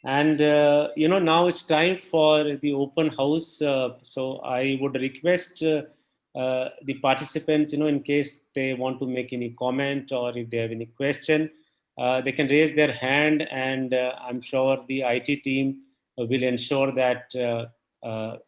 And now it's time for the open house. So I would request the participants, in case they want to make any comment or if they have any question, they can raise their hand, and I'm sure the IT team will ensure that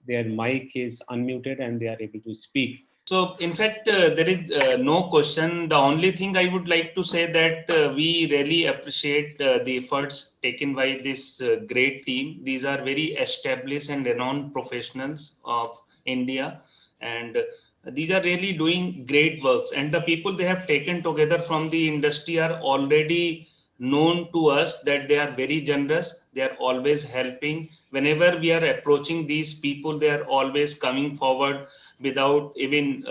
their mic is unmuted and they are able to speak. So, in fact, there is no question. The only thing I would like to say that we really appreciate the efforts taken by this great team. These are very established and renowned professionals of India, and these are really doing great works. And the people they have taken together from the industry are already known to us that they are very generous. They are always helping. Whenever we are approaching these people, they are always coming forward without even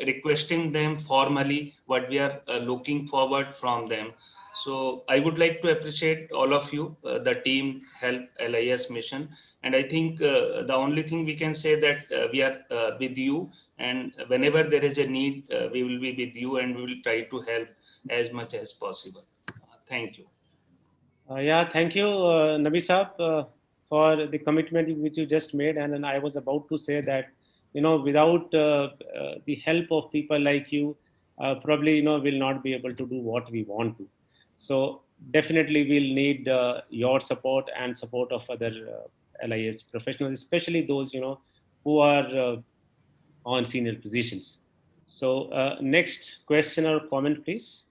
requesting them formally what we are looking forward from them. So I would like to appreciate all of you, the team Help LIS Mission, and I think the only thing we can say that we are with you, and whenever there is a need, we will be with you, and we will try to help as much as possible. Thank you. Yeah, thank you, Nabi Saab, for the commitment which you just made. And then I was about to say that, without the help of people like you, probably, we'll not be able to do what we want to. So definitely we'll need your support and support of other LIS professionals, especially those, who are on senior positions. So next question or comment, please.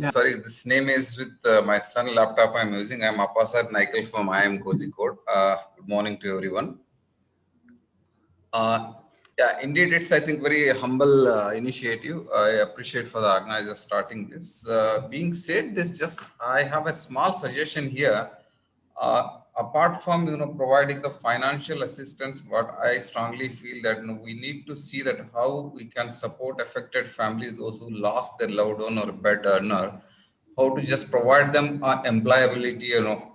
Sorry, this name is with my son laptop I'm using. I'm Appasad Naikal from IIM Kozhikode. Good morning to everyone. Yeah, indeed, it's, I think, very humble initiative. I appreciate for the organizers starting this. Being said this, just I have a small suggestion here. Apart from providing the financial assistance, what I strongly feel that we need to see that how we can support affected families, those who lost their loved one or bed earner, how to just provide them employability,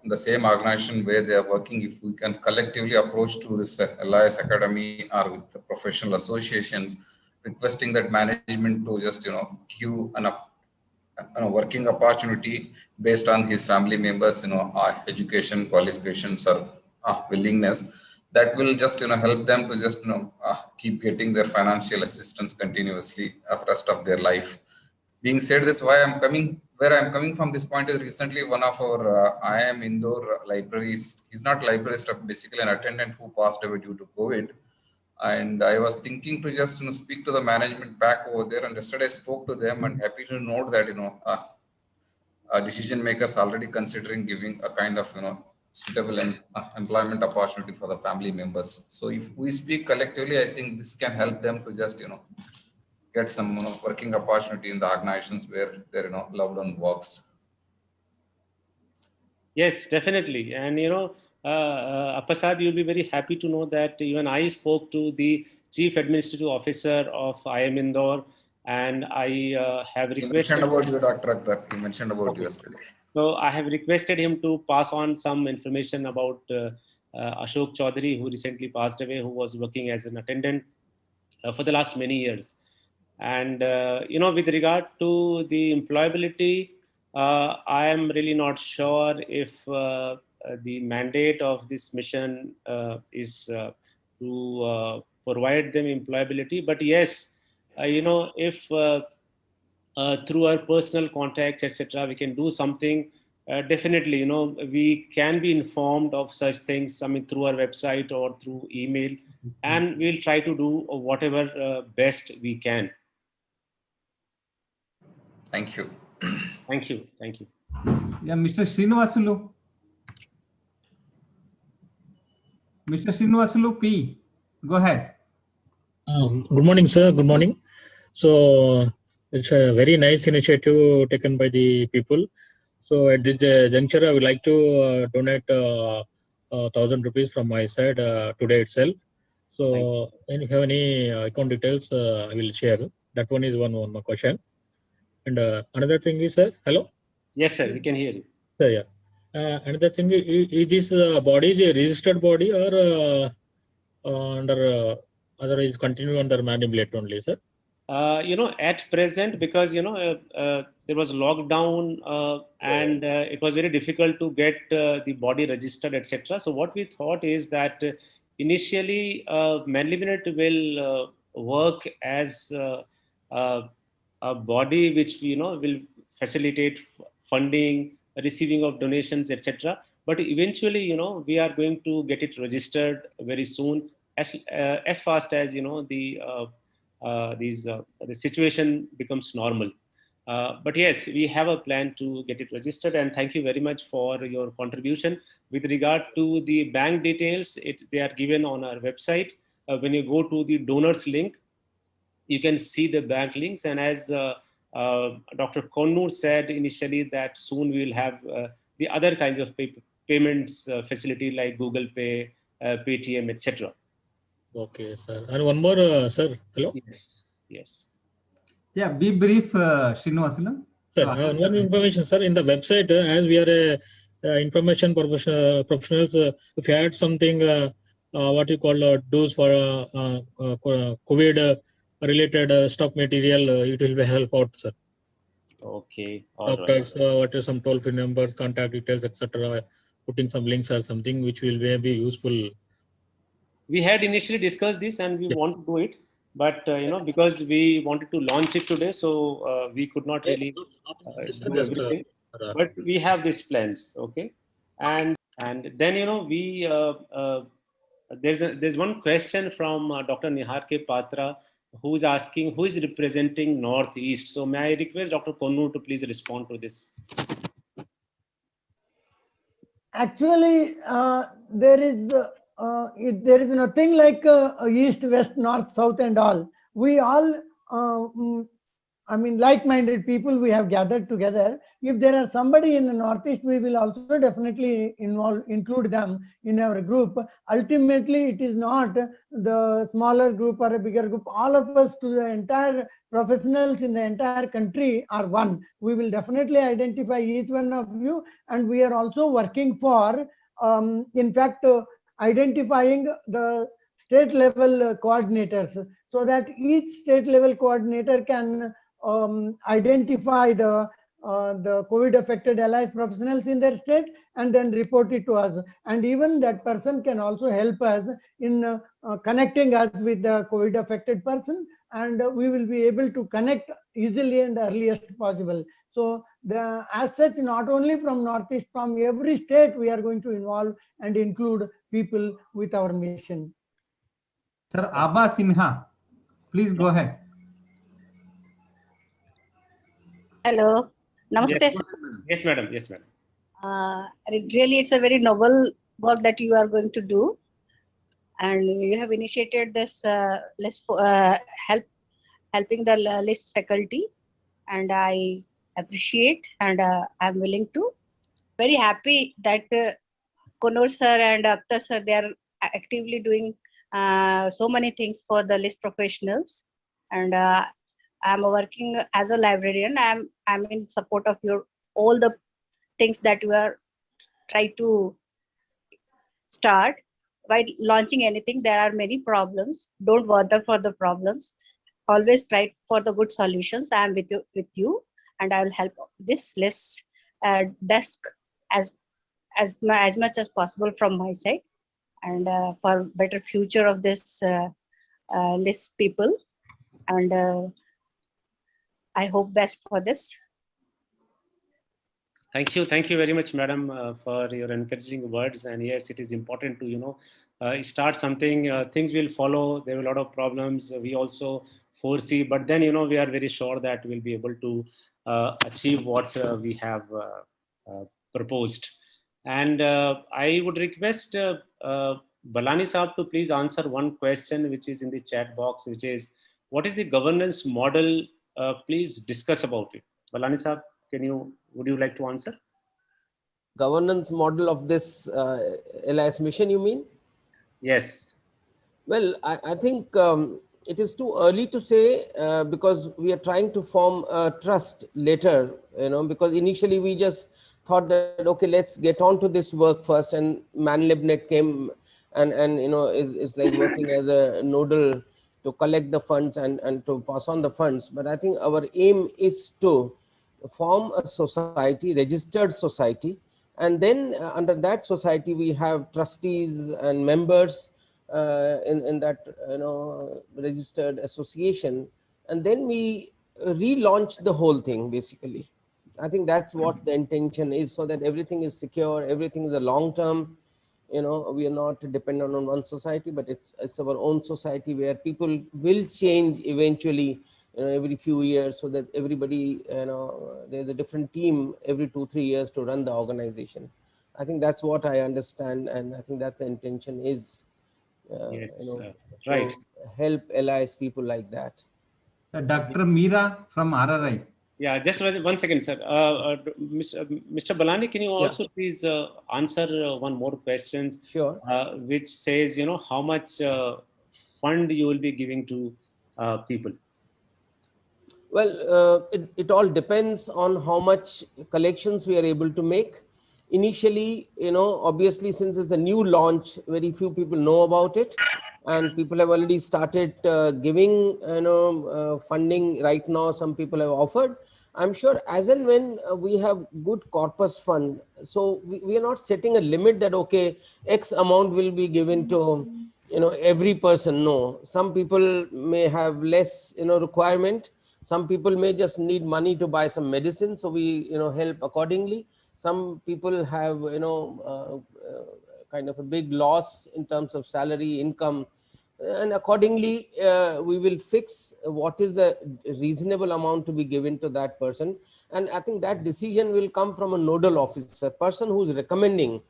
the same organization where they are working. If we can collectively approach to this LIS Academy or with the professional associations, requesting that management to just give an working opportunity based on his family members, education, qualifications, or willingness, that will just help them to just keep getting their financial assistance continuously for rest of their life. Being said this, where I'm coming from this point is recently one of our IIM Indore libraries, he's not librarist, basically an attendant who passed away due to COVID. And I was thinking to just speak to the management back over there, and yesterday I spoke to them, and happy to note that decision makers already considering giving a kind of suitable employment opportunity for the family members. So if we speak collectively, I think this can help them to just get some working opportunity in the organizations where their loved one works. Yes, definitely. And Appasad, you'll be very happy to know that even I spoke to the Chief Administrative Officer of IIM Indore, and I have He requested. mentioned about you, Dr. Akhtar. He mentioned about you yesterday. So I have requested him to pass on some information about Ashok Chaudhary, who recently passed away, who was working as an attendant for the last many years. And with regard to the employability, I am really not sure if the mandate of this mission is to provide them employability. But yes, if through our personal contacts, etc., we can do something. Definitely, we can be informed of such things. I mean, through our website or through email, and we'll try to do whatever best we can. Thank you. Thank you. Thank you. Yeah, Mr. Srinivasulu. Mr. Srinivasulu P. Go ahead. Good morning, sir. Good morning. So it's a very nice initiative taken by the people. So at this juncture, I would like to donate 1,000 rupees from my side today itself. So if you have any account details, I will share. That one is one more question. And another thing is, sir, hello? Yes, sir, we can hear you. So, yeah. Another thing is this body is a registered body or under otherwise continue under manipulate only, sir? At present, because the there was lockdown, and it was very difficult to get the body registered, etc. So what we thought is that initially Manlivenet will work as a body which will facilitate funding, receiving of donations, etc. But eventually, we are going to get it registered very soon, as fast as the situation becomes normal. But yes, we have a plan to get it registered, and thank you very much for your contribution. With regard to the bank details, they are given on our website. When you go to the donors link, you can see the bank links. And as Dr. Konnur said initially, that soon we will have the other kinds of payments facility like Google Pay, Paytm, etc. Okay, sir. And one more, sir. Hello. Yes. Yes. Yeah, be brief, Srinivasulu. Sir, one information, sir. In the website, as we are information professionals, if you add something, what you call do's for COVID related stock material, it will be help out, sir. Okay. All right. Doctors, what are some toll-free numbers, contact details, etc. Putting some links or something which will be useful. We had initially discussed this, and we want to do it, but because we wanted to launch it today, so we could not really do everything. But we have these plans, okay? And then we there's one question from Dr. Nihar K. Patra, who is asking who is representing Northeast. So may I request Dr. Konnur to please respond to this? Actually, there is nothing like east, west, north, south, and all. We all, like-minded people, we have gathered together. If there are somebody in the Northeast, we will also definitely include them in our group. Ultimately, it is not the smaller group or a bigger group. All of us, to the entire professionals in the entire country, are one. We will definitely identify each one of you, and we are also working for, in fact, identifying the state level coordinators, so that each state level coordinator can identify the COVID affected allies professionals in their state and then report it to us. And even that person can also help us in connecting us with the COVID affected person, and we will be able to connect easily and earliest possible. So as such, not only from Northeast, from every state, we are going to involve and include people with our mission. Sir Abha Sinha, please go ahead. Hello. Namaste, Yes. sir. Yes, madam. Yes, madam. Really, it's a very noble work that you are going to do. And you have initiated this helping the LIST faculty. And I appreciate, and I'm willing to. Very happy that Konnur sir and Akhtar sir, they are actively doing so many things for the LIST professionals. And I'm working as a librarian. I'm in support of all the things that you are trying to start. By launching anything, there are many problems. Don't bother for the problems. Always try for the good solutions. I am with you, and I will help this LIST desk as much as possible from my side, and for better future of this LIST people. And I hope best for this. Thank you very much, madam, for your encouraging words. And yes, it is important to start something. Things will follow. There are a lot of problems we also foresee, but then we are very sure that we'll be able to achieve what we have proposed. And I would request Balani Saab to please answer one question which is in the chat box, which is, what is the governance model? Please discuss about it. Balani Saab, would you like to answer? Governance model of this LIS mission, you mean? Yes. Well, I think it is too early to say because we are trying to form a trust later, because initially we just thought that, okay, let's get on to this work first, and Manlivenet came and is like working as a nodal to collect the funds and to pass on the funds. But I think our aim is to form a society, registered society, and then under that society we have trustees and members in that registered association, and then we relaunch the whole thing basically. I think that's what the intention is, so that everything is secure, everything is a long term. We are not dependent on one society, but it's our own society where people will change eventually, every few years, so that everybody, there's a different team every 2-3 years to run the organization. I think that's what I understand, and I think that the intention is, Yes, to right. help allies people like that. Dr. Meera from RRI. Yeah, just 1 second, sir. Mr. Balani, can you also please answer one more question? Sure. Which says, how much fund you will be giving to people? Well, it all depends on how much collections we are able to make. Initially, obviously, since it's a new launch, very few people know about it, and people have already started giving, funding right now. Some people have offered. I'm sure as and when we have good corpus fund, so we are not setting a limit that, okay, X amount will be given to, every person. No, some people may have less, requirement. Some people may just need money to buy some medicine, so we, help accordingly. Some people have, kind of a big loss in terms of salary, income, and accordingly we will fix what is the reasonable amount to be given to that person. And I think that decision will come from a nodal officer, person who's recommending.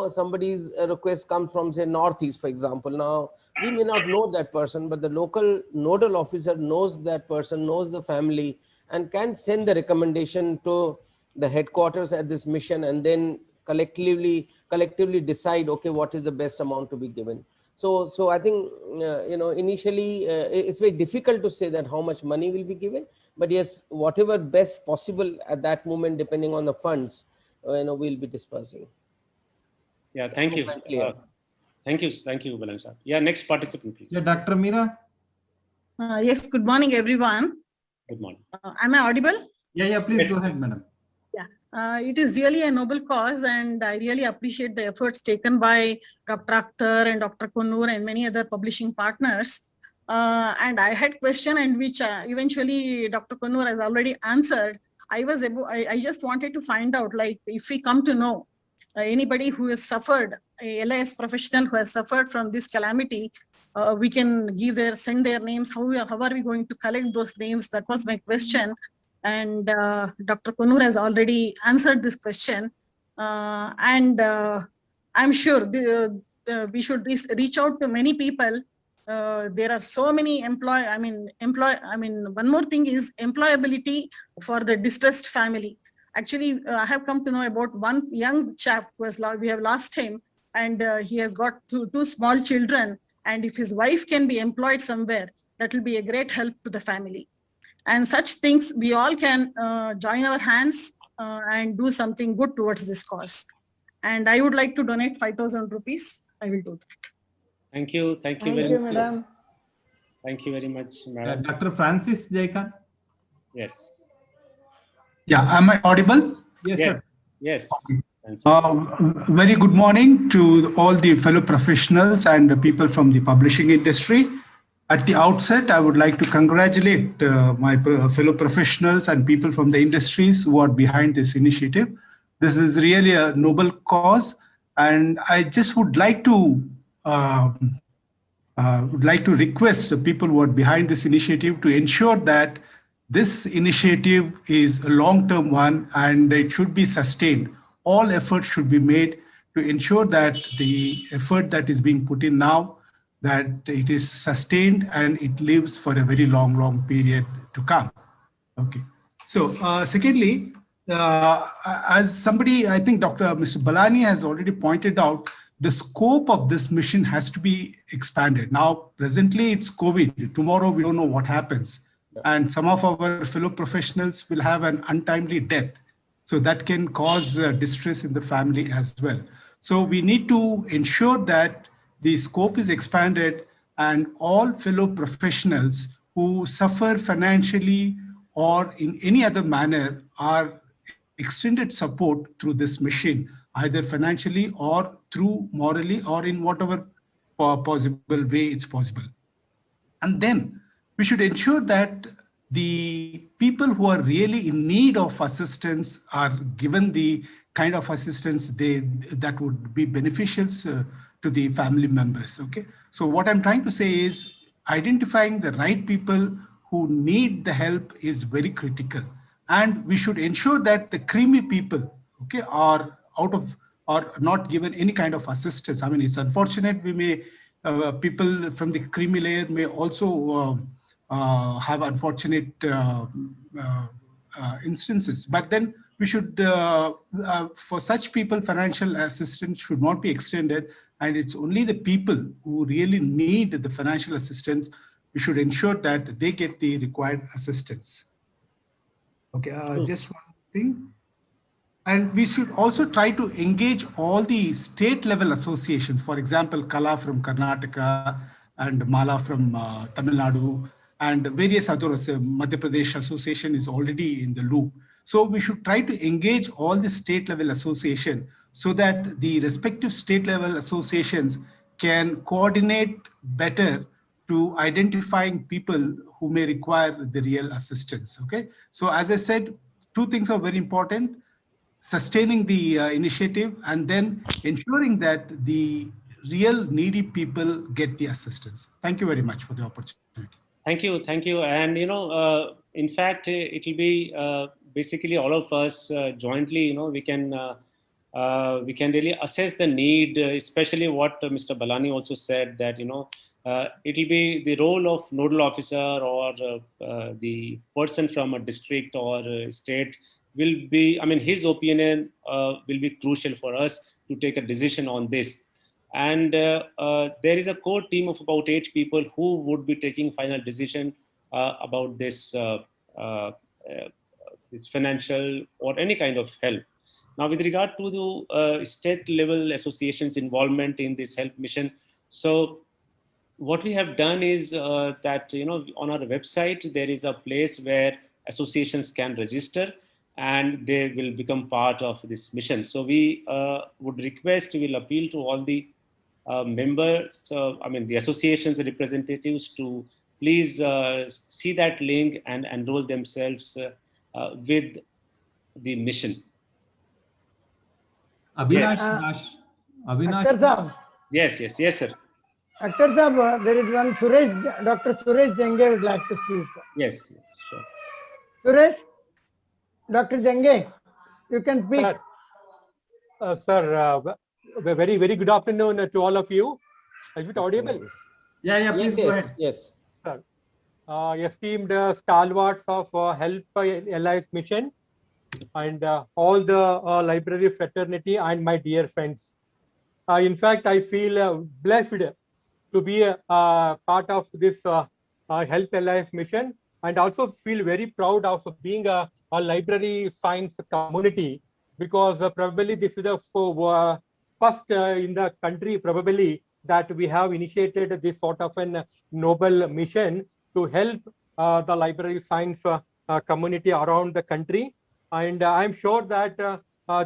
Somebody's request comes from, say, Northeast, for example. Now we may not know that person, but the local nodal officer knows that person, knows the family, and can send the recommendation to the headquarters at this mission, and then collectively decide, okay, what is the best amount to be given. So I think, initially it's very difficult to say that how much money will be given, but yes, whatever best possible at that moment, depending on the funds, we'll be dispersing. Yeah, thank you. Thank you, Balan sir. Yeah, next participant, please. Yeah, Dr. Meera. Yes, good morning, everyone. Good morning. Am I audible? Yeah, please Yes. go ahead, madam. It is really a noble cause, and I really appreciate the efforts taken by Dr. Akhtar and Dr. Kunur and many other publishing partners. And I had a question, and which eventually Dr. Kunur has already answered. I just wanted to find out, like, if we come to know anybody who has suffered, a LIS professional who has suffered from this calamity, we can send their names. How are we going to collect those names? That was my question. And Dr. Kunur has already answered this question. And I'm sure we should reach out to many people. There are so many one more thing is employability for the distressed family. Actually, I have come to know about one young chap who we have lost him, and he has got two small children. And if his wife can be employed somewhere, that will be a great help to the family. And such things, we all can join our hands and do something good towards this cause. And I would like to donate 5,000 rupees. I will do that. Thank you. Thank you Thank very you, much. madam. Thank you very much, madam. Dr. Francis Jaikan. Yes. Yeah, am I audible? Yes, Yes. sir. Yes. Uh, Very good morning to all the fellow professionals and the people from the publishing industry. At the outset, I would like to congratulate my fellow professionals and people from the industries who are behind this initiative. This is really a noble cause, and I just would like to request the people who are behind this initiative to ensure that this initiative is a long-term one and it should be sustained. All efforts should be made to ensure that the effort that is being put in now, that it is sustained and it lives for a very long period to come. Okay. So secondly, as somebody, I think Mr. Balani has already pointed out, the scope of this mission has to be expanded. Now, presently it's COVID. Tomorrow, we don't know what happens. And some of our fellow professionals will have an untimely death. So that can cause distress in the family as well. So we need to ensure that the scope is expanded and all fellow professionals who suffer financially or in any other manner our extended support through this mission, either financially or through morally or in whatever possible way it's possible. And then we should ensure that the people who are really in need of assistance are given the kind of assistance that would be beneficial to the family members. Okay. So what I'm trying to say is identifying the right people who need the help is very critical. And we should ensure that the creamy people, okay, are out of or not given any kind of assistance. I mean, it's unfortunate we may people from the creamy layer may also have unfortunate instances, but then we should, for such people, financial assistance should not be extended, and it's only the people who really need the financial assistance. We should ensure that they get the required assistance. Okay, just one thing. And we should also try to engage all the state level associations, for example, Kala from Karnataka and Mala from Tamil Nadu and various others. Madhya Pradesh Association is already in the loop. So we should try to engage all the state level association so that the respective state level associations can coordinate better to identifying people who may require the real assistance. Okay. So as I said, two things are very important: sustaining the initiative and then ensuring that the real needy people get the assistance. Thank you very much for the opportunity. Thank you. And in fact, it will be basically all of us jointly. We can really assess the need, especially what Mr. Balani also said, that it will be the role of nodal officer or the person from a district or a state will be, I mean, his opinion will be crucial for us to take a decision on this. And there is a core team of about 8 people who would be taking final decision about this, this financial or any kind of help. Now, with regard to the state level associations involvement in this health mission, so what we have done is that, on our website, there is a place where associations can register and they will become part of this mission. So we would request, we will appeal to all the members, the association's representatives, to please see that link and enroll themselves with the mission. Avinash Yes. Dash. Avinash. Akhtar Saab, Yes, sir. Akhtar Saab, there is one Suresh, Dr. Suresh Jenge would like to speak. Yes, sure. Suresh, Dr. Jenge, you can speak. Sir, very good afternoon to all of you. Is it audible? Yeah, please go ahead. Yes. Sir, esteemed stalwarts of Help Allies Mission and all the library fraternity and my dear friends. In fact, I feel blessed to be a part of this Help Allies Mission, and also feel very proud of being a library science community, because probably this is the first in the country probably that we have initiated this sort of a noble mission to help the library science community around the country. And I'm sure that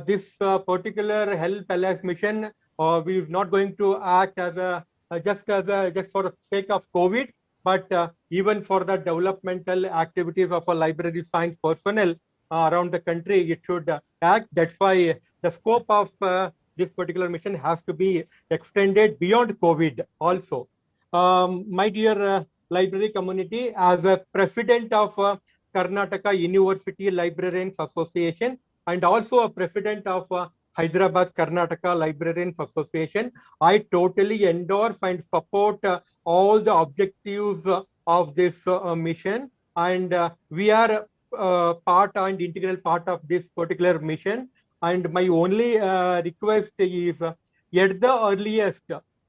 this particular Help Allies Mission, we are not going to act as just for the sake of COVID, but even for the developmental activities of a library science personnel around the country, it should act. That's why the scope of this particular mission has to be extended beyond COVID also. My dear library community, as a president of Karnataka University Librarians Association and also a president of Hyderabad Karnataka Librarians Association, I totally endorse and support all the objectives of this mission, and we are part and integral part of this particular mission. And my only request is, at the earliest,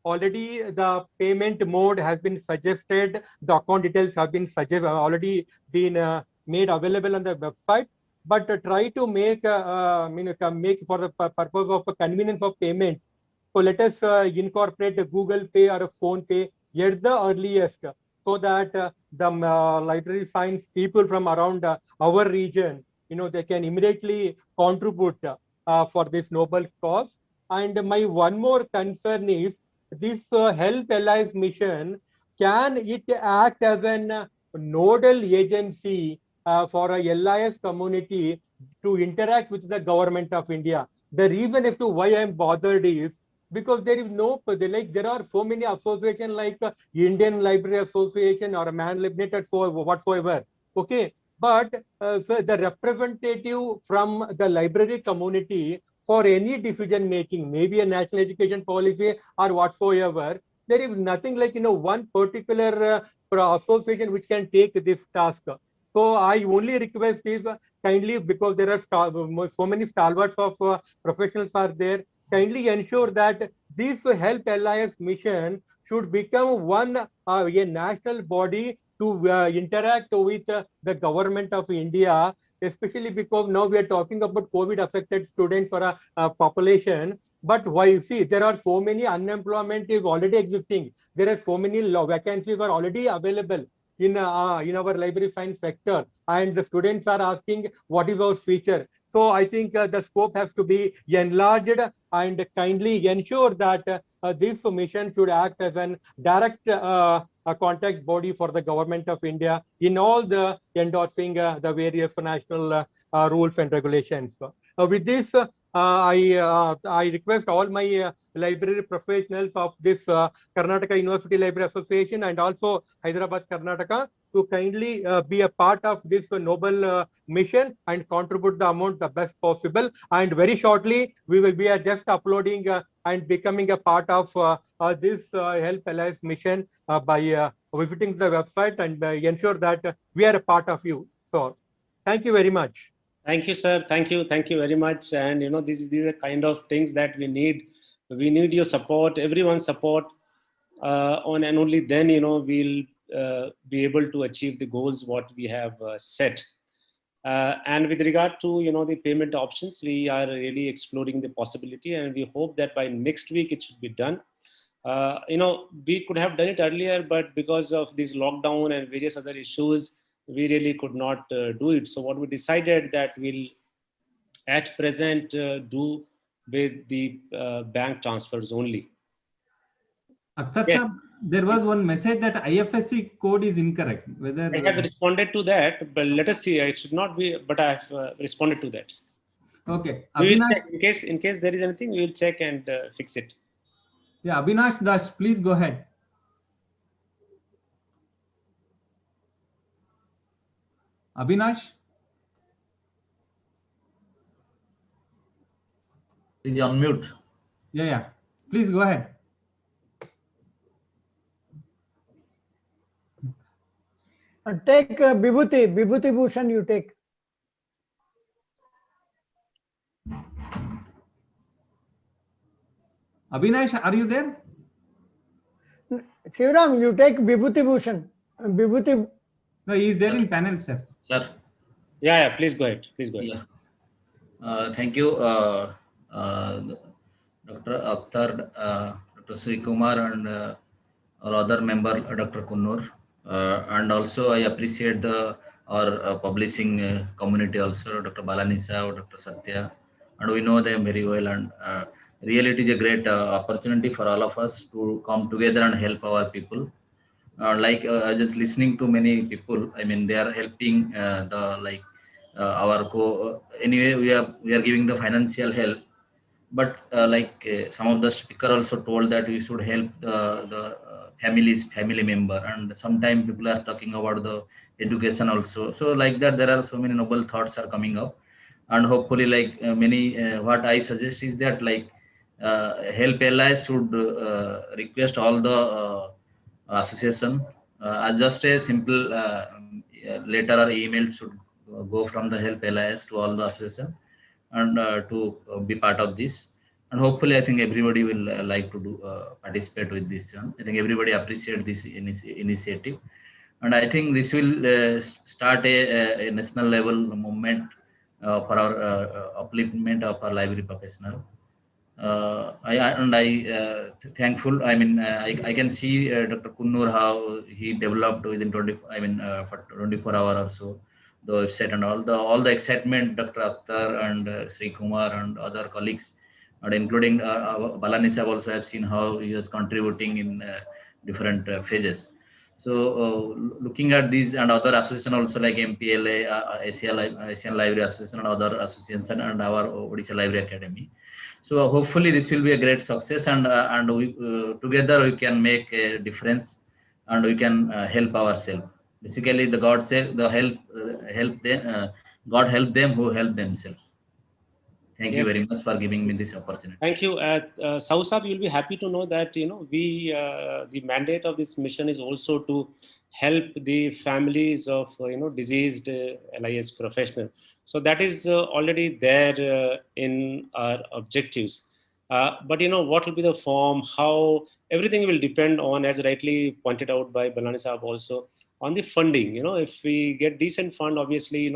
already the payment mode has been suggested, the account details have been already been made available on the website, but try to make make for the purpose of convenience of payment. So let us incorporate a Google Pay or a Phone Pay at the earliest. so that the library science people from around our region, they can immediately contribute for this noble cause. And my one more concern is this Help Allies mission, can it act as an nodal agency for a LIS community to interact with the government of India? The reason as to why I am bothered is because there is no, there are so many associations like Indian Library Association or a Man Limited whatsoever. Okay, but so the representative from the library community for any decision making, maybe a national education policy or whatsoever, there is nothing like one particular association which can take this task. So I only request is kindly, because there are so many stalwarts of professionals are there, kindly ensure that this Help Alliance mission should become one a national body to interact with the government of India, especially because now we are talking about COVID affected students or a population. But why? See, there are so many unemployment is already existing. There are so many vacancies are already available in our library science sector, and the students are asking what is our future. So I think the scope has to be enlarged, and kindly ensure that this mission should act as an direct contact body for the government of India in all the endorsing the various national rules and regulations. With this, I request all my library professionals of this Karnataka University Library Association and also Hyderabad, Karnataka, to kindly be a part of this noble mission and contribute the amount the best possible. And very shortly, we will be just uploading and becoming a part of this Help Allies mission by visiting the website and ensure that we are a part of you. So, thank you very much. Thank you, sir. Thank you very much. And these are the kind of things that we need. We need your support, everyone's support, and only then we'll be able to achieve the goals what we have set. And with regard to the payment options, we are really exploring the possibility, and we hope that by next week it should be done. We could have done it earlier, but because of this lockdown and various other issues, we really could not do it. So what we decided that we'll at present do with the bank transfers only. Akhtar sir, there was one message that IFSC code is incorrect. Whether I have responded to that, but let us see. It should not be, but I have responded to that. Okay. We will check. In case there is anything, we will check and fix it. Yeah, Abhinash Das, please go ahead. Abhinash? Please unmute. Yeah. Please go ahead. Take Vibhuti Bhushan, you take. Abhinash, are you there? Shivram, you take Vibhuti Bhushan. Vibhuti. No, he is there in panel, sir. Sir. Yeah, please go ahead. Yeah. Thank you, Dr. Akhtar, Dr. Sri Kumar, and our other member, Dr. Kunnur. And also I appreciate our publishing community also, Dr. Balanisa, Dr. Satya, and we know them very well, and really it is a great opportunity for all of us to come together and help our people. Just listening to many people, I mean, they are helping anyway, we are giving the financial help, but some of the speaker also told that we should help the family member, and sometimes people are talking about the education also. So like that, there are so many noble thoughts are coming up, and hopefully what I suggest is that Help Allies should request all the association as just a simple letter or email should go from the Help Allies to all the association and to be part of this. And hopefully, I think everybody will like to participate with this. I think everybody appreciate this initiative, and I think this will start a national level movement for our upliftment of our library professional. Thankful. I mean, I can see Dr. Kunnur how he developed within 20. I mean, for 24 hours or so, the website and all the excitement. Dr. Akhtar and Sri Kumar and other colleagues, and including Balani Sahab also have seen how he was contributing in different phases. So, looking at these and other associations also like MPLA, Asian Library Association, and other associations, and our Odisha Library Academy. So hopefully this will be a great success, and we together we can make a difference, and we can help ourselves. Basically, the God said, the help them, God help them who help themselves. Thank you Yes. very much for giving me this opportunity. Thank you. Sausab, you'll be happy to know that we the mandate of this mission is also to help the families of deceased LIS professionals. So that is already there in our objectives. But what will be the form? How everything will depend on, as rightly pointed out by Balani Sahab also, on the funding. If we get decent fund, obviously,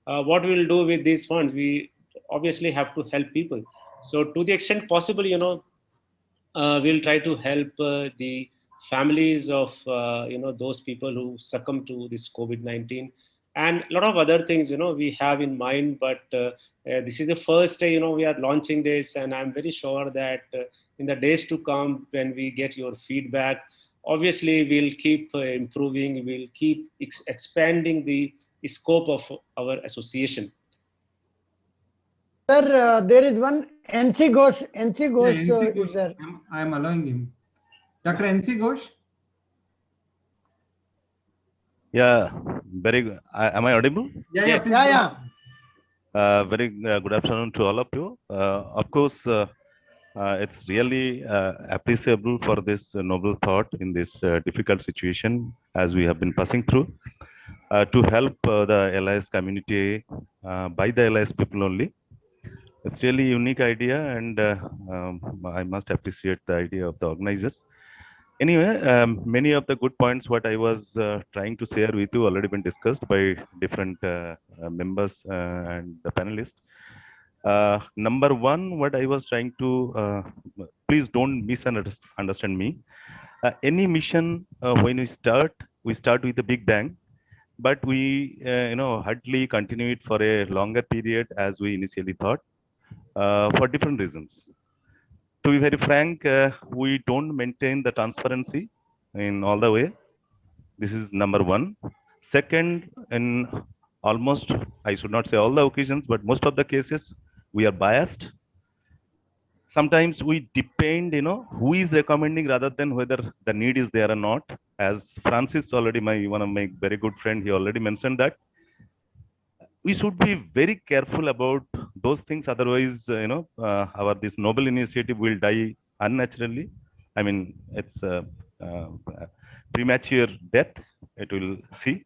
what we will do with these funds, we obviously have to help people. So to the extent possible, we'll try to help the families of those people who succumb to this COVID-19, and a lot of other things we have in mind. But this is the first day we are launching this, and I'm very sure that in the days to come, when we get your feedback, obviously we'll keep improving. We'll keep expanding the scope of our association. Sir, there is one NC Ghosh. NC Yeah, Ghosh NC is Ghosh. there. I'm allowing him. Dr. NC Ghosh? Yeah, very good. Am I audible? Yeah, please Yeah, go yeah. ahead. Very good afternoon to all of you. Of course, it's really appreciable for this noble thought in this difficult situation as we have been passing through to help the LIS community by the LIS people only. It's really a unique idea, and I must appreciate the idea of the organizers. Anyway, many of the good points what I was trying to share with you already been discussed by different members and the panelists. Number one, what I was trying to, please don't misunderstand me. Any mission, when we start with a big bang, but we, hardly continue it for a longer period as we initially thought, for different reasons. To be very frank, we don't maintain the transparency in all the way. This is number one. Second, in almost, I should not say all the occasions, but most of the cases, we are biased. Sometimes we depend, who is recommending rather than whether the need is there or not. As Francis already, one of my very good friend, he already mentioned that we should be very careful about those things. Otherwise, our this noble initiative will die unnaturally. I mean, it's premature death. It will see.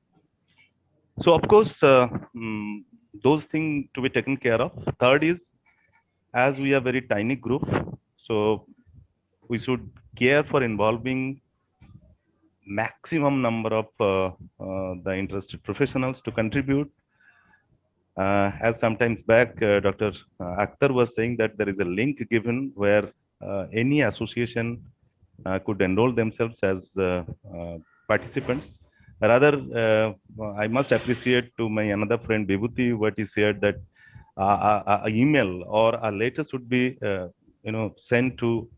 So, of course, those things to be taken care of. Third is, as we are very tiny group, so we should care for involving maximum number of the interested professionals to contribute. As sometimes back, Dr. Akhtar was saying that there is a link given where any association could enroll themselves as participants. Rather, I must appreciate to my another friend Vibhuti what he said, that an email or a letter should be sent to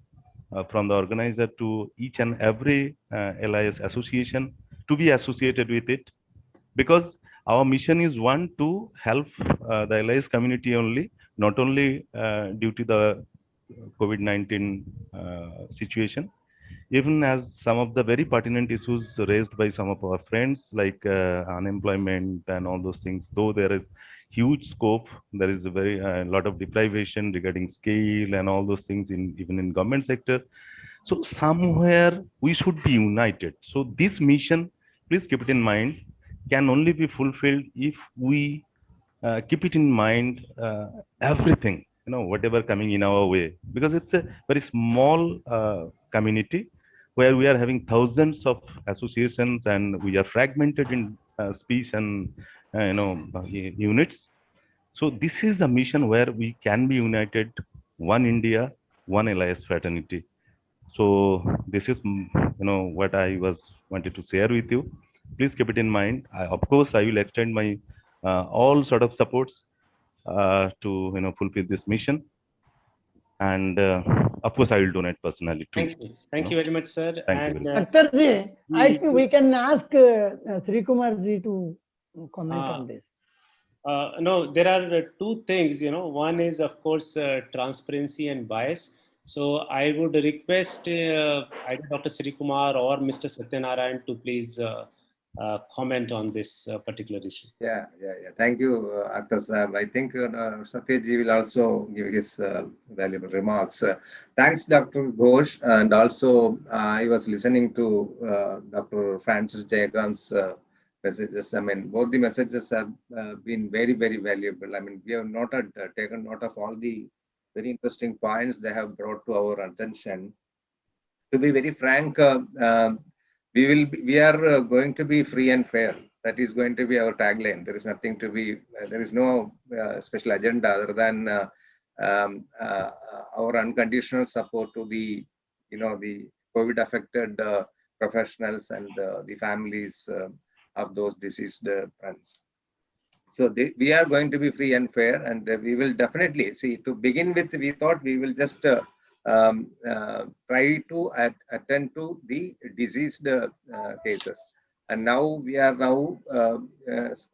from the organizer to each and every LIS association to be associated with it, because our mission is one to help the LIS community only, not only due to the COVID-19 situation, even as some of the very pertinent issues raised by some of our friends like unemployment and all those things, though there is huge scope, there is a very lot of deprivation regarding scale and all those things even in government sector. So somewhere we should be united. So this mission, please keep it in mind, can only be fulfilled if we keep it in mind everything, whatever coming in our way, because it's a very small community where we are having thousands of associations and we are fragmented in speech and units. So this is a mission where we can be united, one India, one LIS fraternity. So this is, what I wanted to share with you. Please keep it in mind. Of course, I will extend my all sort of supports to fulfill this mission, and of course, I will donate personally too. Thank you. Thank you very much, sir. Thank you And very much. Akhtarji, I we- think we can ask Sri Kumar ji to comment on this. No, there are two things, one is of course transparency and bias. So I would request either Dr. Sri Kumar or Mr. Satyanarayan to please comment on this particular issue. Yeah. Thank you, Akhtar Sahab. I think Satyaji will also give his valuable remarks. Thanks, Dr. Ghosh. And also, I was listening to Dr. Francis Jayakant's messages. I mean, both the messages have been very, very valuable. I mean, we have taken note of all the very interesting points they have brought to our attention. To be very frank, we are going to be free and fair. That is going to be our tagline. There is nothing to be. There is no special agenda other than our unconditional support to the COVID-affected professionals and the families of those deceased friends. So we are going to be free and fair, and we will definitely see. To begin with, we thought we will just try to attend to the deceased cases, and now we are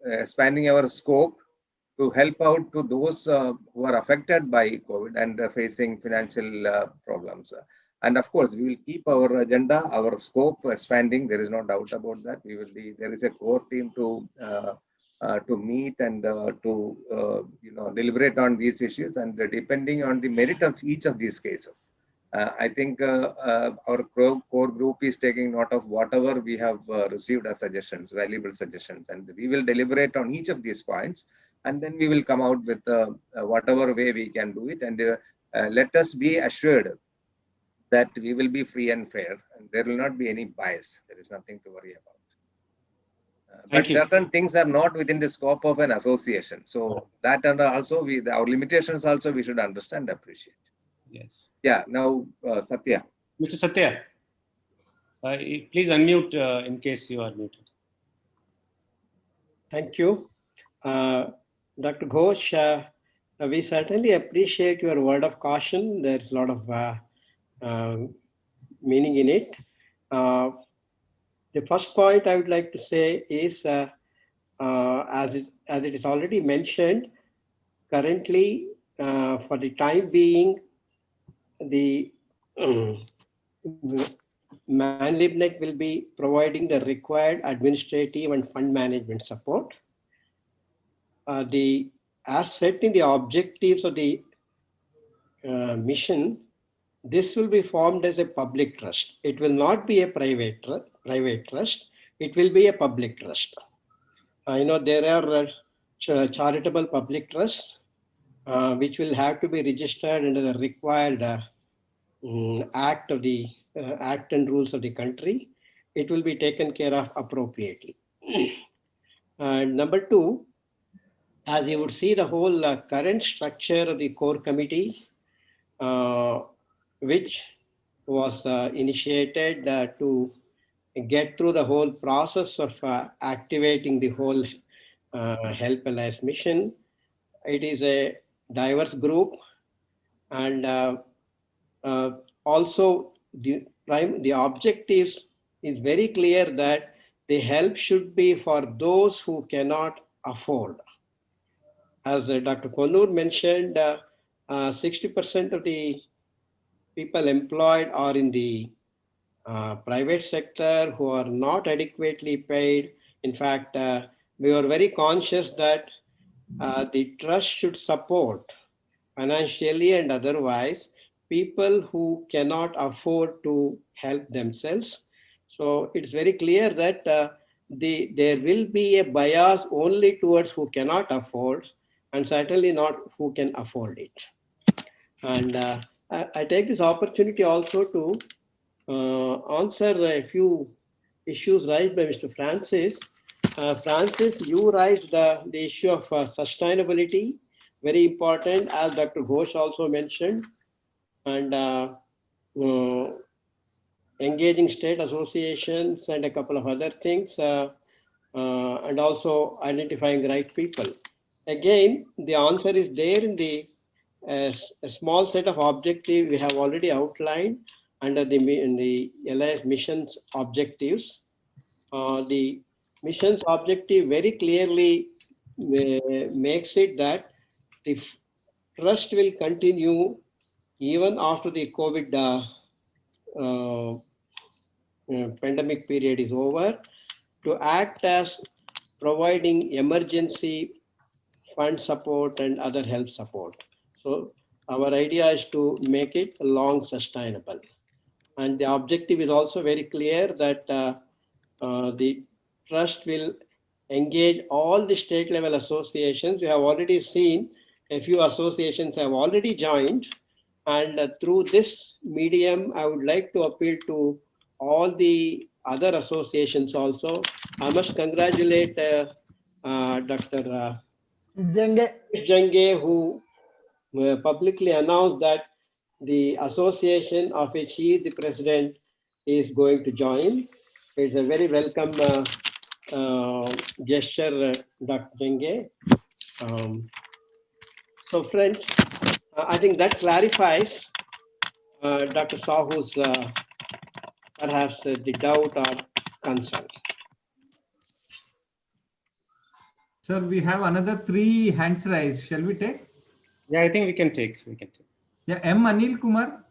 expanding our scope to help out to those who are affected by COVID and facing financial problems. And of course, we will keep our agenda, our scope expanding. There is no doubt about that. There is a core team to meet and to deliberate on these issues, and depending on the merit of each of these cases. I think our core group is taking note of whatever we have received as suggestions, valuable suggestions, and we will deliberate on each of these points, and then we will come out with whatever way we can do it. And let us be assured that we will be free and fair, and there will not be any bias. There is nothing to worry about. But certain things are not within the scope of an association. So that and also our limitations also we should understand and appreciate. Yes. Yeah. Now, Satya. Mr. Satya, please unmute in case you are muted. Thank you. Dr. Ghosh, we certainly appreciate your word of caution. There's a lot of meaning in it. The first point I would like to say is, as it is already mentioned, currently, for the time being, the MANLibNet will be providing the required administrative and fund management support. As set in the objectives of the mission, this will be formed as a public trust. It will not be a private trust. It will be a public trust. There are charitable public trusts which will have to be registered under the required act and rules of the country. It will be taken care of appropriately. And number two, as you would see, the whole current structure of the core committee, which was initiated to get through the whole process of activating the whole Help LIS mission. It is a diverse group, and also the objectives is very clear that the help should be for those who cannot afford. As Dr. Konur mentioned, 60% of the people employed are in the private sector who are not adequately paid. In fact, we were very conscious that the trust should support financially and otherwise people who cannot afford to help themselves. So it's very clear that there will be a bias only towards who cannot afford, and certainly not who can afford it. And I take this opportunity also to answer a few issues raised by Mr. Francis. Francis, you raised the issue of sustainability, very important, as Dr. Ghosh also mentioned. and engaging state associations and a couple of other things, and also identifying right people. Again, the answer is there in the a small set of objectives we have already outlined under the LIS mission's objectives. The mission's objective very clearly makes it that the trust will continue even after the COVID pandemic period is over, to act as providing emergency fund support and other health support. So our idea is to make it long sustainable. And the objective is also very clear that the trust will engage all the state level associations. We have already seen a few associations have already joined. And through this medium, I would like to appeal to all the other associations also. I must congratulate Dr. Jange, who publicly announced that the association of which he is the president is going to join. It's a very welcome gesture, Dr. Jange. So friends, I think that clarifies Dr. Sahu's perhaps the doubt or concern. Sir, we have another 3 hands raised. Shall we take? Yeah, I think we can take. Yeah, M. Anil Kumar.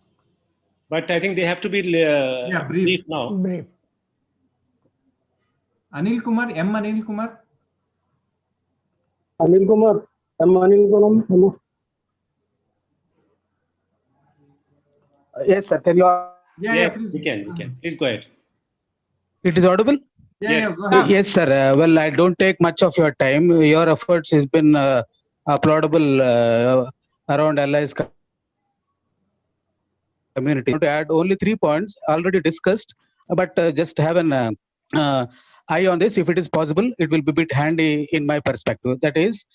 But I think they have to be brief now. Brief. Anil Kumar, M. Anil Kumar. Anil Kumar, M. Anil Kumar. Hello. Yes, sir. Can you? Yeah, we can. Please go ahead. It is audible? Yeah, go ahead. Yes, sir. Well, I don't take much of your time. Your efforts has been applaudable around LIS community. To add only 3 points already discussed, but just have an eye on this. If it is possible, it will be a bit handy in my perspective. That is,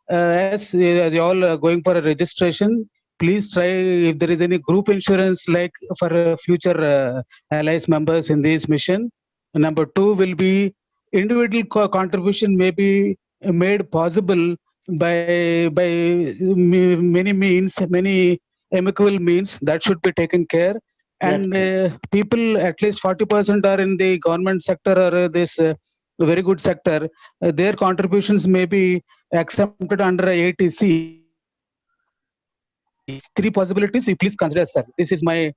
as you all are going for a registration, please try if there is any group insurance like for future LIS members in this mission. Number 2 will be individual contribution may be made possible by many means, many amicable means that should be taken care. And people, at least 40% are in the government sector or this very good sector. Their contributions may be accepted under ATC. 3 possibilities, you please consider, sir. This is my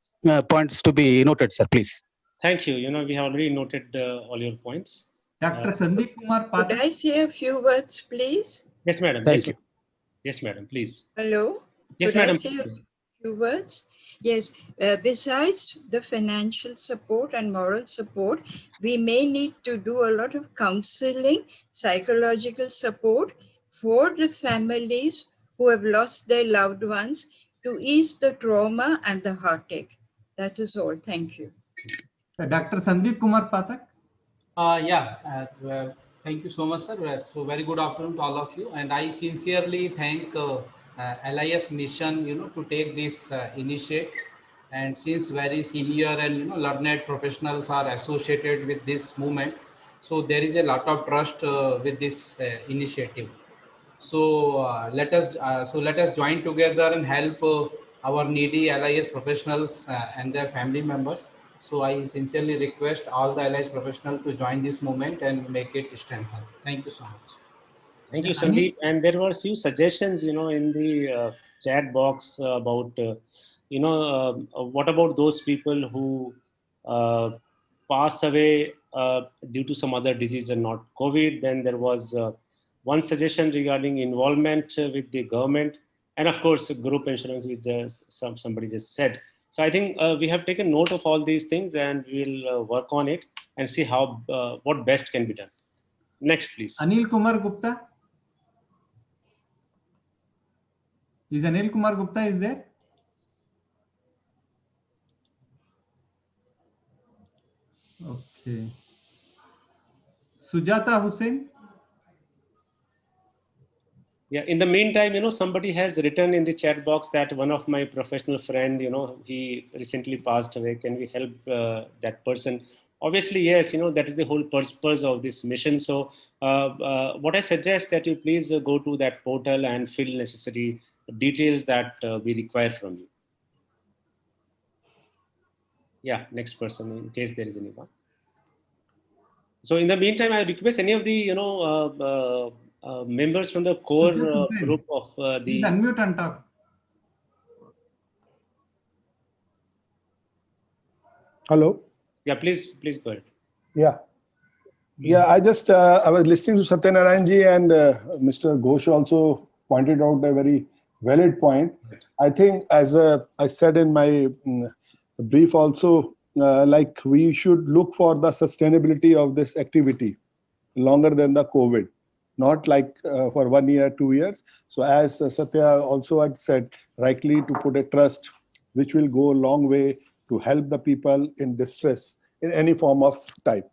points to be noted, sir, please. Thank you. We have already noted all your points. Dr. Sandeep Kumar Pathak. Could I say a few words, please? Yes, madam. Thank you. Yes, madam, please. Hello? Yes, Could madam. I say a few words? Yes. Besides the financial support and moral support, we may need to do a lot of counseling, psychological support for the families who have lost their loved ones to ease the trauma and the heartache. That is all. Thank you. Dr. Sandeep Kumar Pathak. Thank you so much, sir. So very good afternoon to all of you, and I sincerely thank LIS mission, to take this initiative. And since very senior and learned professionals are associated with this movement, so there is a lot of trust with this initiative. So let us join together and help our needy LIS professionals and their family members. So I sincerely request all the LIS professionals to join this movement and make it strengthen. Thank you so much. Thank you, Sandeep. And there were a few suggestions, in the chat box about, what about those people who pass away due to some other disease and not COVID. Then there was one suggestion regarding involvement with the government, and of course, group insurance, which somebody just said. So I think we have taken note of all these things, and we'll work on it and see how what best can be done. Next, please. Anil Kumar Gupta. Is Anil Kumar Gupta is there? Okay. Sujata Hussain. Yeah, in the meantime, somebody has written in the chat box that one of my professional friend, he recently passed away. Can we help that person? Obviously, yes, that is the whole purpose of this mission. So what I suggest that you please go to that portal and fill necessary details that we require from you. Yeah, next person in case there is anyone. So in the meantime, I request any of the, members from the core group of Please the unmute and talk. Hello. Yeah, please go ahead. Yeah. Yeah, I just I was listening to Satyanarayan ji, and Mr. Ghosh also pointed out a very valid point. I think, as I said in my brief also, like we should look for the sustainability of this activity longer than the COVID, not like for 1 year, 2 years. So as Satya also had said, rightly, to put a trust, which will go a long way to help the people in distress in any form of type.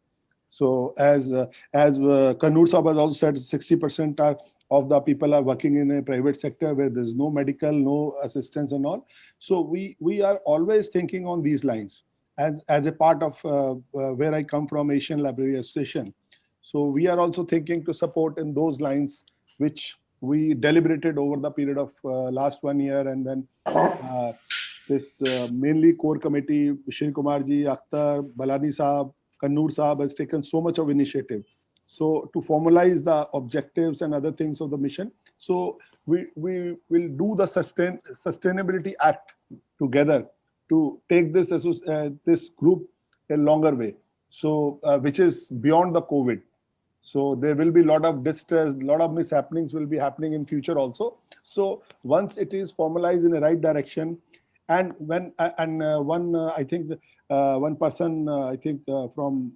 So as Kannur Sahab has also said, 60% of the people are working in a private sector where there's no medical, no assistance and all. So we are always thinking on these lines as a part of where I come from, Asian Library Association. So we are also thinking to support in those lines, which we deliberated over the period of last 1 year, and then this mainly core committee, Shri Kumar ji, Akhtar, Balani Sahab, Kannur Sahab has taken so much of initiative. So to formalize the objectives and other things of the mission. So we will do the Sustainability Act together to take this this group a longer way. So which is beyond the COVID. So there will be a lot of distress, a lot of mishappenings will be happening in future also. So once it is formalized in the right direction, and when I think one person I think from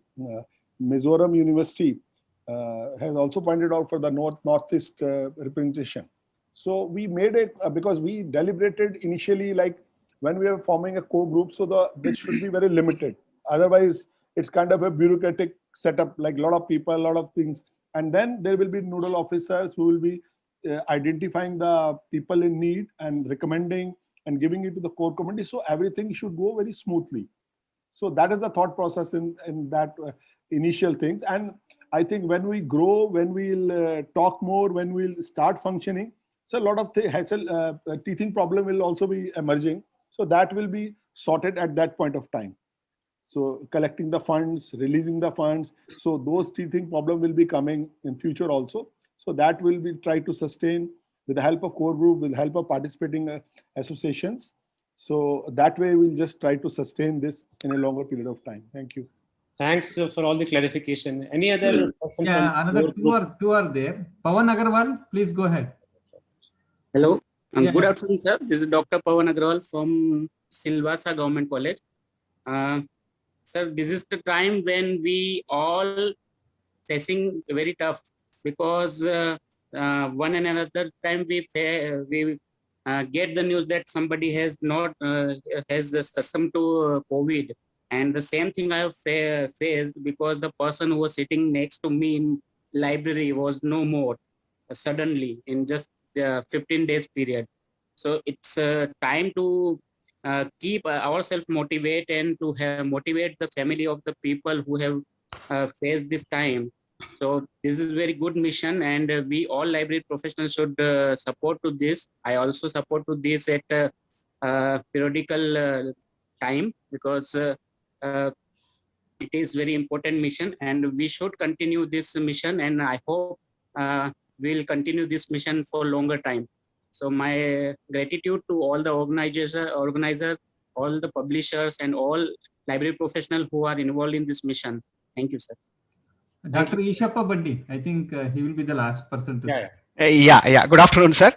Mizoram University has also pointed out for the Northeast representation. So we made it because we deliberated initially, like when we were forming a core group, so this should be very limited. Otherwise, it's kind of a bureaucratic setup, like a lot of people, a lot of things. And then there will be nodal officers who will be identifying the people in need and recommending and giving it to the core committee. So everything should go very smoothly. So that is the thought process in that initial things. And I think when we grow, when we'll talk more, when we'll start functioning, so a lot of teething problem will also be emerging. So that will be sorted at that point of time. So collecting the funds, releasing the funds. So those teething problem will be coming in future also. So that will be try to sustain with the help of core group, with the help of participating associations. So that way we'll just try to sustain this in a longer period of time. Thank you. Thanks for all the clarification. Any other person? Yeah, another two are there. Pawan Agarwal, please go ahead. Hello, Yeah, good yeah. afternoon, sir. This is Dr. Pawan Agarwal from Silvassa Government College. Sir, this is the time when we all facing very tough, because one and another time we get the news that somebody has not has succumbed to COVID, and the same thing I have faced, because the person who was sitting next to me in library was no more suddenly in just 15 days period. So it's time to keep ourselves motivated and to motivate the family of the people who have faced this time. So this is very good mission, and we all library professionals should support to this. I also support to this at periodical time, because it is very important mission, and we should continue this mission, and I hope we'll continue this mission for longer time. So my gratitude to all the organizers, all the publishers, and all library professionals who are involved in this mission. Thank you, sir. Dr. Ishappa Bandi, I think he will be the last person to speak. Yeah. Good afternoon, sir.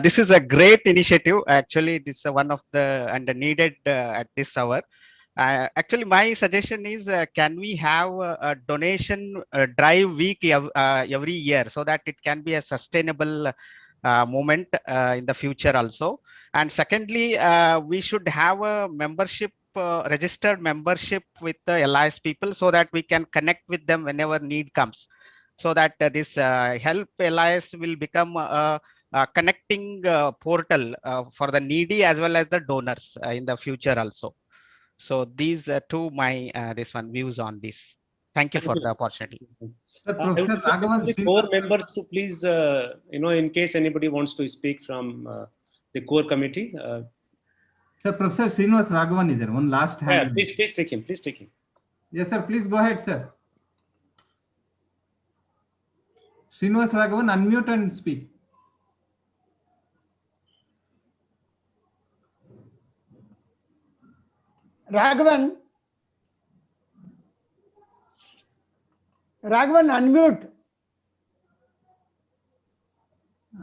This is a great initiative. Actually, this is one of the needed at this hour. Actually, my suggestion is, can we have a donation drive week every year, so that it can be a sustainable movement in the future also. And secondly, we should have a membership, registered membership with the LIS people, so that we can connect with them whenever need comes. so that this Help LIS will become a connecting portal for the needy as well as the donors in the future also. So these two my this one views on this. Thank you for the opportunity. Sir, I would Professor request Raghavan, the core members to please, in case anybody wants to speak from the core committee. Sir, Professor Srinivas Raghavan is there. One last hand. Yeah, please take him. Please take him. Yes, sir. Please go ahead, sir. Srinivas Raghavan, unmute and speak. Raghavan, unmute.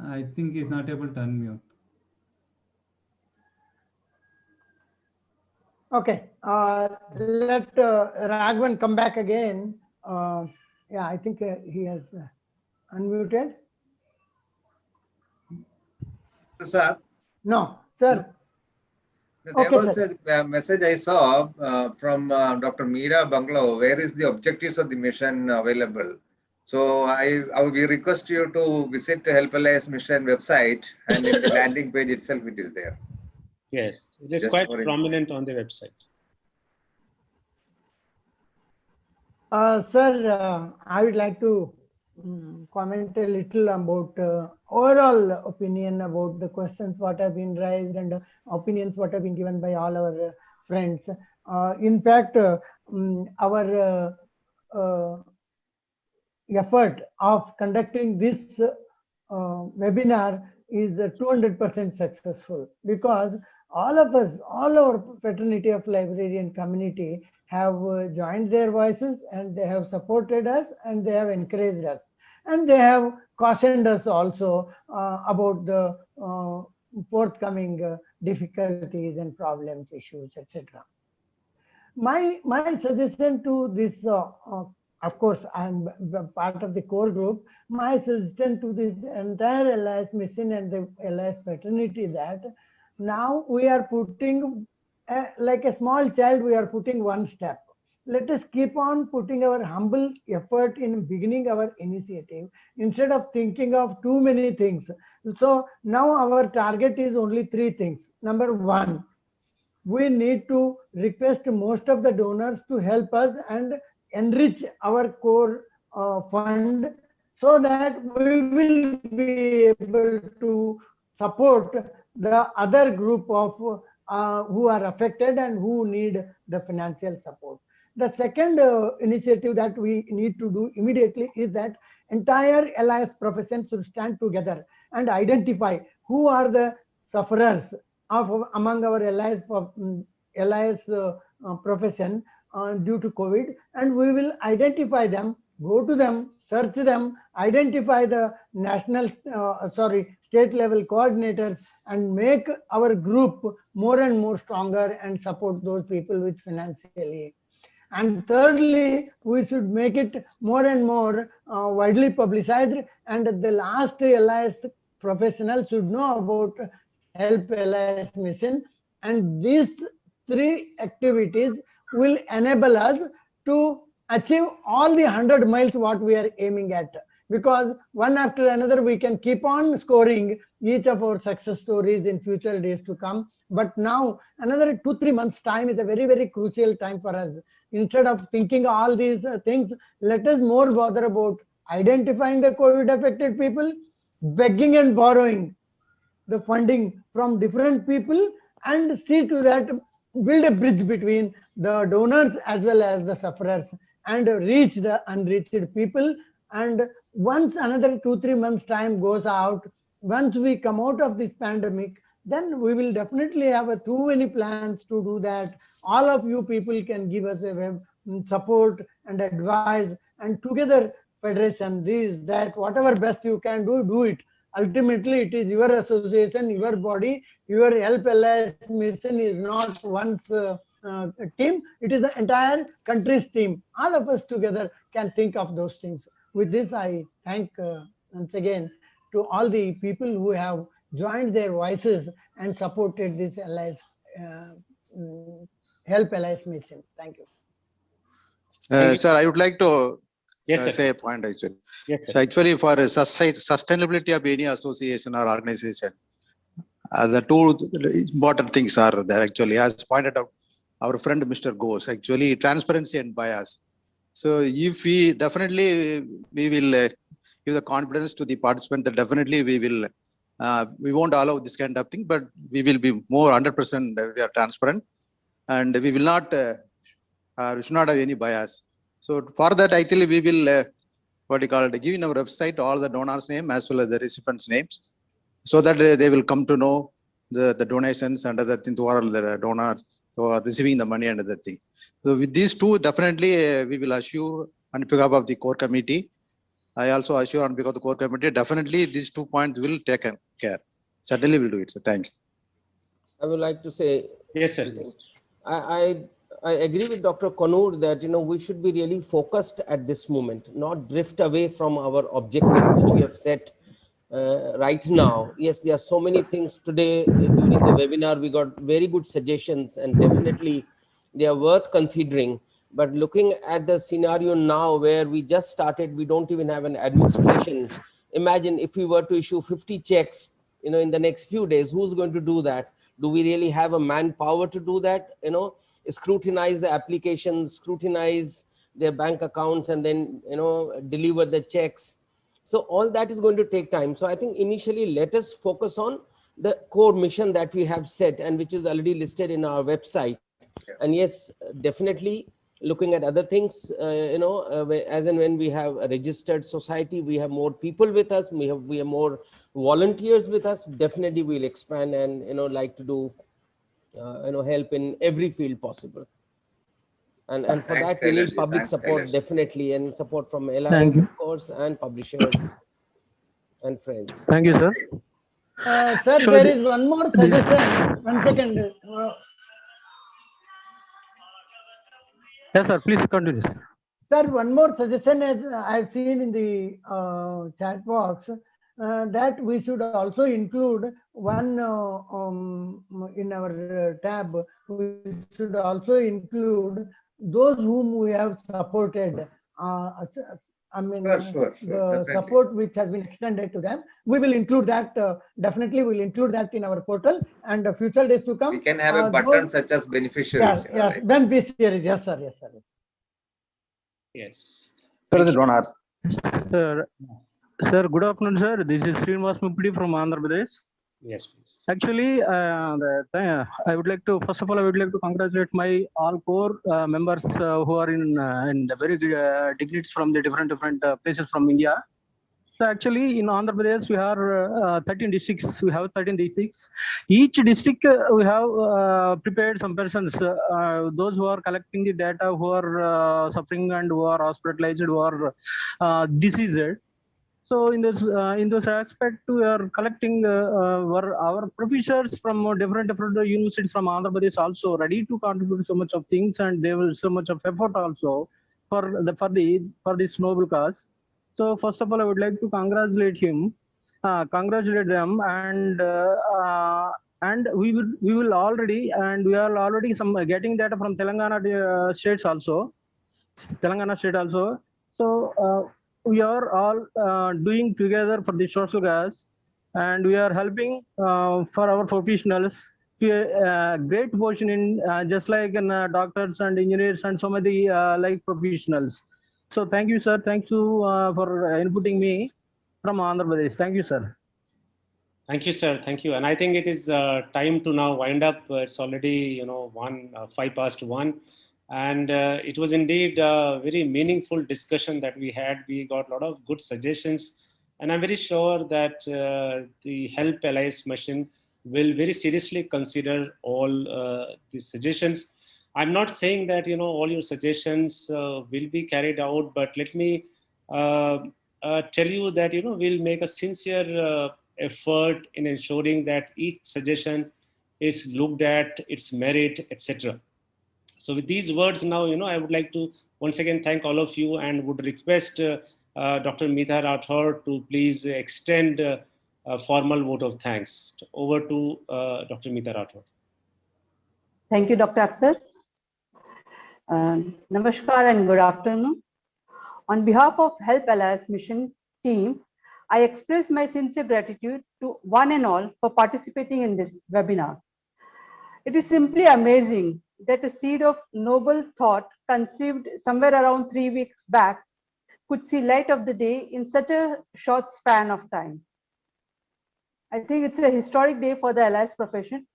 I think he's not able to unmute. Okay, let Raghavan come back again. Yeah, I think he has unmuted. Sir? No, sir. There Okay, was sir. a message I saw from Dr. Meera Bangalow. Where is the objectives of the mission available? So we request you to visit the Help LIS mission website, and in the landing page itself it is there. Yes, it is Just quite for prominent on the website. Sir, I would like to comment a little about overall opinion about the questions what have been raised and opinions what have been given by all our friends. In fact, our effort of conducting this webinar is 200% successful, because all of us, all our fraternity of librarian community have joined their voices, and they have supported us, and they have encouraged us, and they have cautioned us also about the forthcoming difficulties and problems, issues, etc. My suggestion to this, of course, I'm part of the core group. My suggestion to this entire LIS mission and the LIS fraternity that now we are putting, like a small child, we are putting one step. Let us keep on putting our humble effort in beginning our initiative instead of thinking of too many things. So now our target is only 3 things. Number 1, we need to request most of the donors to help us and enrich our core fund, so that we will be able to support the other group of who are affected and who need the financial support. The second initiative that we need to do immediately is that entire LIS profession should stand together and identify who are the sufferers among our LIS profession due to COVID, and we will identify them, go to them, search them, identify the state level coordinators, and make our group more and more stronger and support those people with financial aid. And thirdly, we should make it more and more widely publicized, and the last LIS professional should know about Help LIS mission, and these 3 activities will enable us to achieve all the 100 miles what we are aiming at, because one after another we can keep on scoring each of our success stories in future days to come. But now another 2-3 months time is a very, very crucial time for us. Instead of thinking all these things, let us more bother about identifying the COVID affected people, begging and borrowing the funding from different people, and see to that build a bridge between the donors as well as the sufferers, and reach the unreached people. And once another 2-3 months time goes out, once we come out of this pandemic, then we will definitely have too many plans to do that. All of you people can give us a support and advice, and together federation, that whatever best you can do it. Ultimately, it is your association, your body, your Help LIS mission is not one's team, it is the entire country's team. All of us together can think of those things. With this, I thank once again to all the people who have joined their voices and supported this Help LIS mission. Thank you. Sir, I would like to Yes, sir. say a point actually. Yes, sir. So actually for sustainability of any association or organization, the two important things are there actually, as pointed out our friend Mr. Ghosh, actually transparency and bias. So if we definitely, we will give the confidence to the participant that definitely we won't allow this kind of thing, but we will be more 100% we are transparent, and we will not, we should not have any bias. So for that, actually we will, give in our website all the donors' name as well as the recipients' names, so that they will come to know the donations and other things, who are the donors who are receiving the money and other thing. So with these two, definitely we will assure on behalf of the core committee. I also assure on behalf of the core committee, definitely these 2 points will take care. Certainly will do it. So thank you. I would like to say, yes, sir. I agree with Dr. Konur that we should be really focused at this moment, not drift away from our objective which we have set right now. Yes, there are so many things today during the webinar. We got very good suggestions, and definitely they are worth considering. But looking at the scenario now where we just started, we don't even have an administration. Imagine if we were to issue 50 checks, in the next few days, who's going to do that? Do we really have a manpower to do that? Scrutinize the applications, scrutinize their bank accounts, and then, deliver the checks. So all that is going to take time. So I think initially let us focus on the core mission that we have set and which is already listed in our website. And yes, definitely looking at other things, as and when we have a registered society, we have more people with us, we have more volunteers with us, definitely we'll expand and, like to do, help in every field possible. And for Thanks, that, we need Kailash. public Thanks, support, Kailash. definitely, and support from Thank allies, you. of course, and publishers and friends. Thank you, sir. Sir, So there the- is one more suggestion. 1 second. Yes, sir. Please continue. Sir. Sir, one more suggestion as I've seen in the chat box, that we should also include one in our tab. We should also include those whom we have supported. Sure, The definitely. support which has been extended to them. We will include that. Definitely, we'll include that in our portal, and the future days to come. We can have a button such as beneficiaries. Yes, beneficiaries. Yes, sir. Yes, sir. Yes. Sir, good afternoon, sir. This is Srinivas Muppidi from Andhra Pradesh. Yes, please. Actually, I would like to, first of all, I would like to congratulate my all core members who are in the very dignities from the different places from India. So actually, in Andhra Pradesh, we are 13 districts. We have 13 districts. Each district, we have prepared some persons, those who are collecting the data, who are suffering and who are hospitalized, who are diseased. So in this aspect, we are collecting our professors from different universities from Andhra Pradesh also ready to contribute so much of things, and there was so much of effort also for this noble cause. So first of all, I would like to congratulate them, and we will already, and we are already getting data from Telangana state also. So we are all doing together for the social cause, and we are helping for our professionals to a great portion in just like in doctors and engineers and so many like professionals. So thank you, sir. Thank you for inputting me from Andhra Pradesh. Thank you, sir. Thank you, sir. Thank you. And I think it is time to now wind up. It's already 5 past 1. And it was indeed a very meaningful discussion that we had. We got a lot of good suggestions. And I'm very sure that the Help LIS mission will very seriously consider all these suggestions. I'm not saying that all your suggestions will be carried out, but let me tell you that we'll make a sincere effort in ensuring that each suggestion is looked at, its merit, etc. So with these words now, I would like to once again thank all of you and would request Dr. Meeta Rathore to please extend a formal vote of thanks. Over to Dr. Meeta Rathore. Thank you, Dr. Akhtar. Namaskar and good afternoon. On behalf of Help Alliance Mission team, I express my sincere gratitude to one and all for participating in this webinar. It is simply amazing that a seed of noble thought conceived somewhere around 3 weeks back could see light of the day in such a short span of time. I think it's a historic day for the Alliance profession.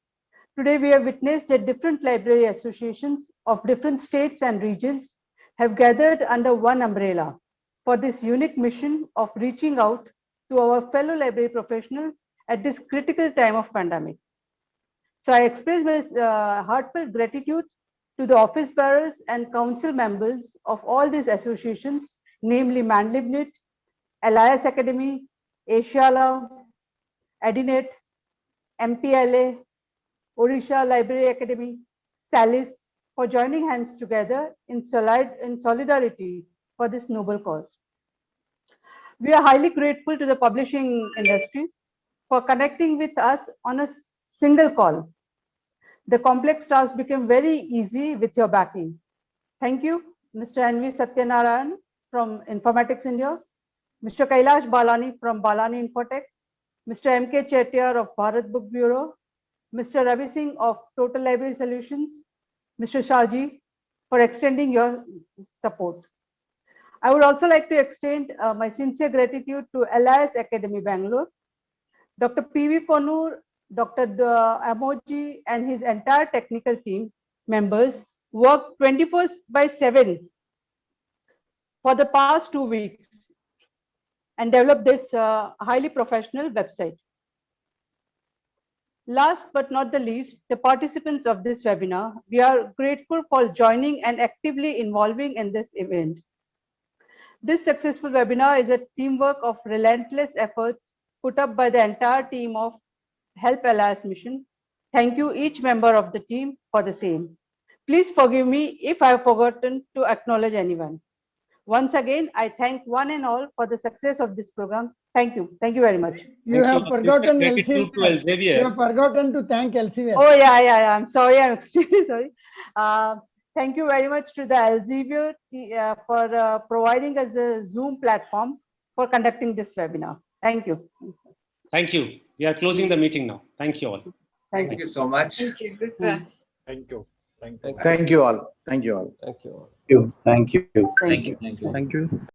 Today, we have witnessed that different library associations of different states and regions have gathered under one umbrella for this unique mission of reaching out to our fellow library professionals at this critical time of pandemic. So I express my heartfelt gratitude to the office bearers and council members of all these associations, namely Manlibnit, Alliance Academy, Asiala, Adinet, MPLA, Odisha Library Academy, SALIS, for joining hands together in solidarity for this noble cause. We are highly grateful to the publishing industries for connecting with us on a single call. The complex task became very easy with your backing. Thank you, Mr. N.V. Satyanarayan from Informatics India, Mr. Kailash Balani from Balani Infotech, Mr. M.K. Chettiar of Bharat Book Bureau, Mr. Ravi Singh of Total Library Solutions, Mr. Shahji for extending your support. I would also like to extend my sincere gratitude to Alliance Academy Bangalore, Dr. P.V. Konur, Dr. Amoji and his entire technical team members worked 24/7 for the past 2 weeks and developed this highly professional website. Last but not the least, the participants of this webinar, we are grateful for joining and actively involving in this event. This successful webinar is a teamwork of relentless efforts put up by the entire team of Help Alliance Mission. Thank you each member of the team for the same. Please forgive me if I have forgotten to acknowledge anyone. Once again, I thank one and all for the success of this program. Thank you. Thank you very much. You have forgotten Elsevier. You have forgotten to thank Elsevier. Oh, yeah. I'm sorry. I'm extremely sorry. Thank you very much to the Elsevier for providing us the Zoom platform for conducting this webinar. Thank you. Thank you. We are closing the meeting now. Thank you all. Thank you so much. Thank you. Goodbye. Thank you. Thank you all. Thank you all. Thank you all. Thank you. Thank you. Thank you.